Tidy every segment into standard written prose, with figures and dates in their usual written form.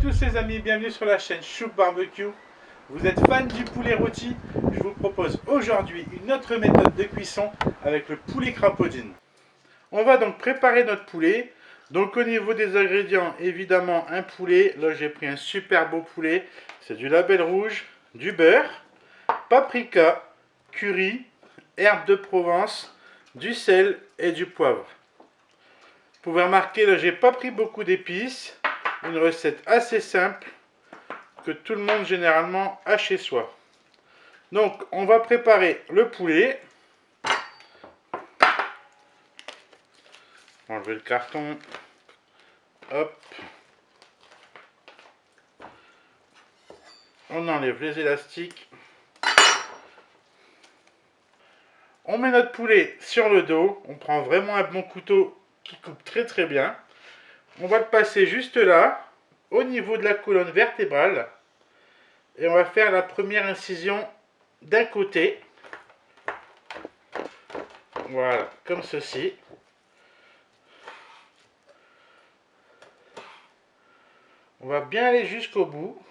tous les amis, bienvenue sur la chaîne Chouk Barbecue. Vous êtes fan du poulet rôti? Je vous propose aujourd'hui une autre méthode de cuisson avec le poulet crapaudine. On va donc préparer notre poulet. Donc au niveau des ingrédients, évidemment un poulet. Là j'ai pris un super beau poulet. C'est du label rouge, du beurre, paprika, curry, herbes de Provence, du sel et du poivre. Vous pouvez remarquer, là j'ai pas pris beaucoup d'épices. Une recette assez simple que tout le monde généralement a chez soi. Donc on va préparer le poulet. Enlever le carton. Hop. On enlève les élastiques. On met notre poulet sur le dos. On prend vraiment un bon couteau qui coupe très très bien. On va le passer juste là, au niveau de la colonne vertébrale. Et on va faire la première incision d'un côté. Voilà, comme ceci. On va bien aller jusqu'au bout.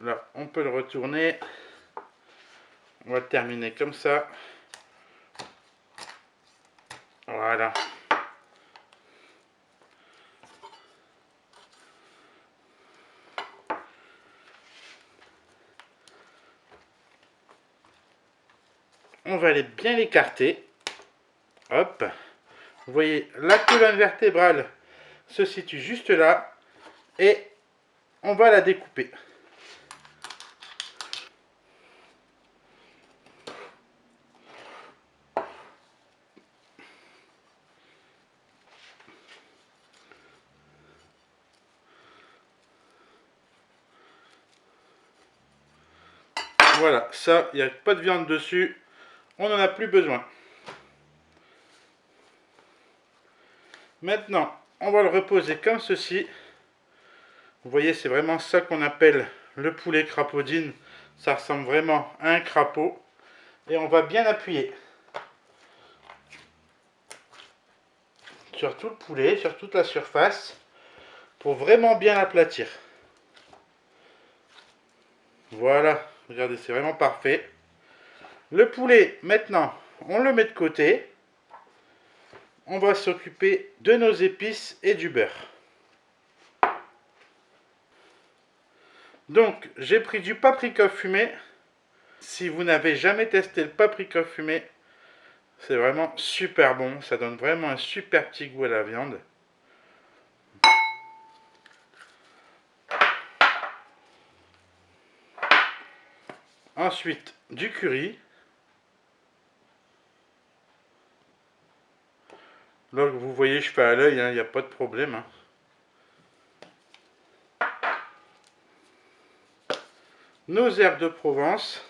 Là, on peut le retourner. On va terminer comme ça. Voilà. On va aller bien l'écarter. Hop. Vous voyez, la colonne vertébrale se situe juste là. Et on va la découper. Voilà, ça, il n'y a pas de viande dessus. On n'en a plus besoin. Maintenant, on va le reposer comme ceci. Vous voyez, c'est vraiment ça qu'on appelle le poulet crapaudine. Ça ressemble vraiment à un crapaud. Et on va bien appuyer sur tout le poulet, sur toute la surface, pour vraiment bien l'aplatir. Voilà, regardez, c'est vraiment parfait. Le poulet, maintenant, on le met de côté. On va s'occuper de nos épices et du beurre. Donc, j'ai pris du paprika fumé. Si vous n'avez jamais testé le paprika fumé, c'est vraiment super bon. Ça donne vraiment un super petit goût à la viande. Ensuite, du curry. Là, vous voyez, je fais à l'œil, il n'y a pas de problème. Nos herbes de Provence.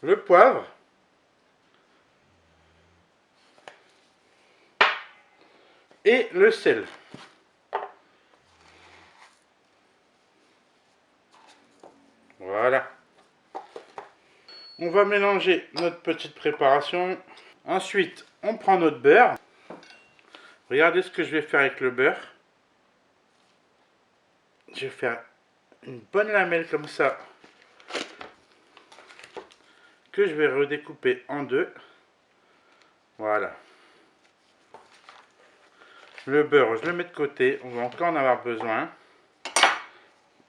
Le poivre. Et le sel. Voilà. On va mélanger notre petite préparation. Ensuite, on prend notre beurre. Regardez ce que je vais faire avec le beurre. Je vais faire une bonne lamelle comme ça, que je vais redécouper en deux. Voilà. Le beurre, je le mets de côté. On va encore en avoir besoin.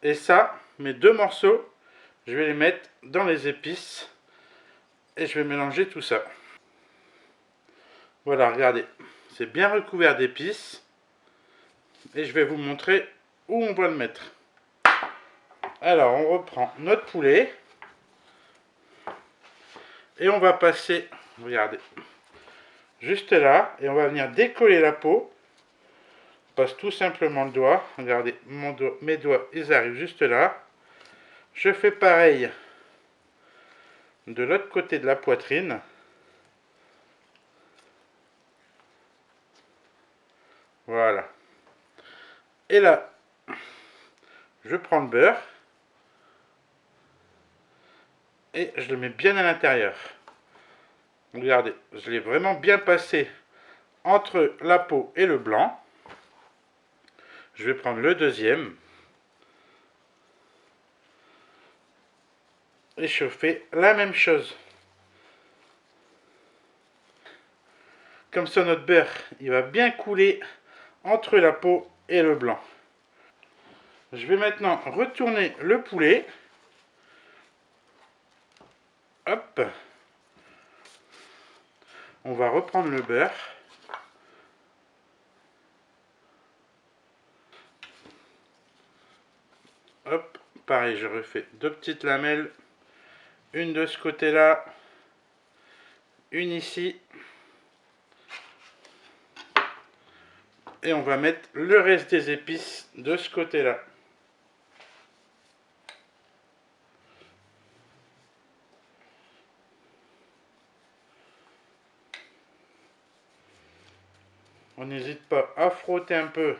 Et ça, mes deux morceaux, je vais les mettre dans les épices. Et je vais mélanger tout ça. Voilà, regardez. C'est bien recouvert d'épices. Et je vais vous montrer où on va le mettre. Alors, on reprend notre poulet. Et on va passer, regardez, juste là. Et on va venir décoller la peau. On passe tout simplement le doigt. Regardez, mes doigts, ils arrivent juste là. Je fais pareil de l'autre côté de la poitrine. Voilà. Et là, je prends le beurre et je le mets bien à l'intérieur. Regardez, je l'ai vraiment bien passé entre la peau et le blanc. Je vais prendre le deuxième. Et je fais la même chose. Comme ça, notre beurre, il va bien couler entre la peau et le blanc. Je vais maintenant retourner le poulet. Hop. On va reprendre le beurre. Hop. Pareil, je refais deux petites lamelles. Une de ce côté-là. Une ici. Et on va mettre le reste des épices de ce côté-là. On n'hésite pas à frotter un peu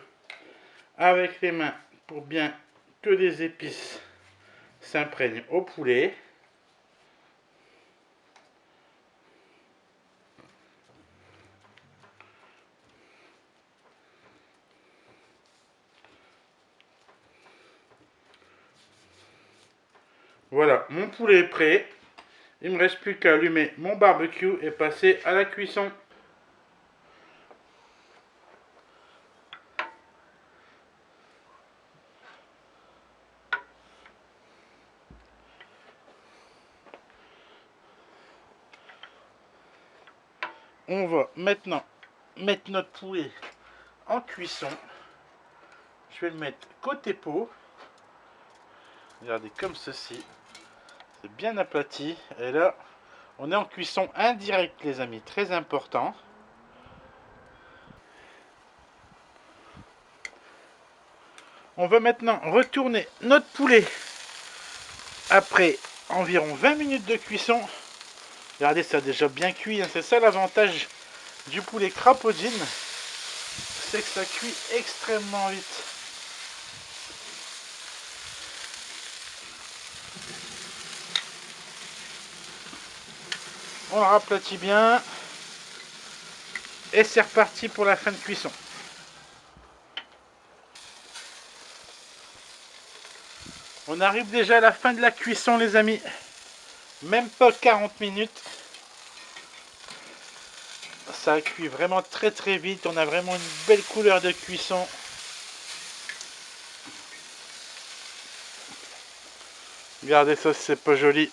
avec les mains pour bien que les épices s'imprègnent au poulet. Voilà, mon poulet est prêt. Il ne me reste plus qu'à allumer mon barbecue et passer à la cuisson. On va maintenant mettre notre poulet en cuisson. Je vais le mettre côté peau. Regardez comme ceci. C'est bien aplati. Et là, on est en cuisson indirecte, les amis. Très important. On va maintenant retourner notre poulet après environ 20 minutes de cuisson. Regardez, ça a déjà bien cuit. Hein. C'est ça l'avantage du poulet crapaudine. C'est que ça cuit extrêmement vite. On raplatit bien. Et c'est reparti pour la fin de cuisson. On arrive déjà à la fin de la cuisson, les amis. Même pas 40 minutes. Ça a cuit vraiment très très vite. On a vraiment une belle couleur de cuisson. Regardez ça, c'est pas joli.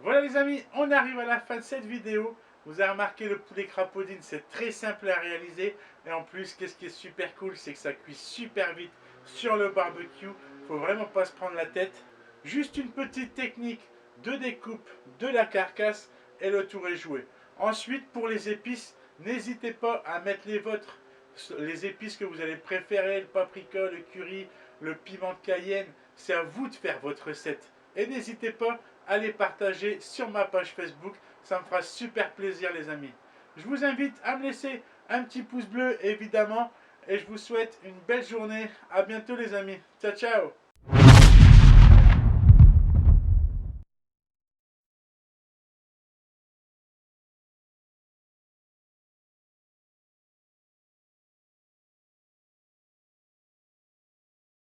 Voilà les amis, on arrive à la fin de cette vidéo. Vous avez remarqué, le poulet crapaudine, c'est très simple à réaliser. Et en plus, qu'est-ce qui est super cool, c'est que ça cuit super vite sur le barbecue. Faut vraiment pas se prendre la tête. Juste une petite technique de découpe de la carcasse et le tour est joué. Ensuite, pour les épices, n'hésitez pas à mettre les vôtres, les épices que vous allez préférer, le paprika, le curry, le piment de Cayenne. C'est à vous de faire votre recette. Et n'hésitez pas à les partager sur ma page Facebook. Ça me fera super plaisir, les amis. Je vous invite à me laisser un petit pouce bleu, évidemment. Et je vous souhaite une belle journée. À bientôt, les amis. Ciao, ciao.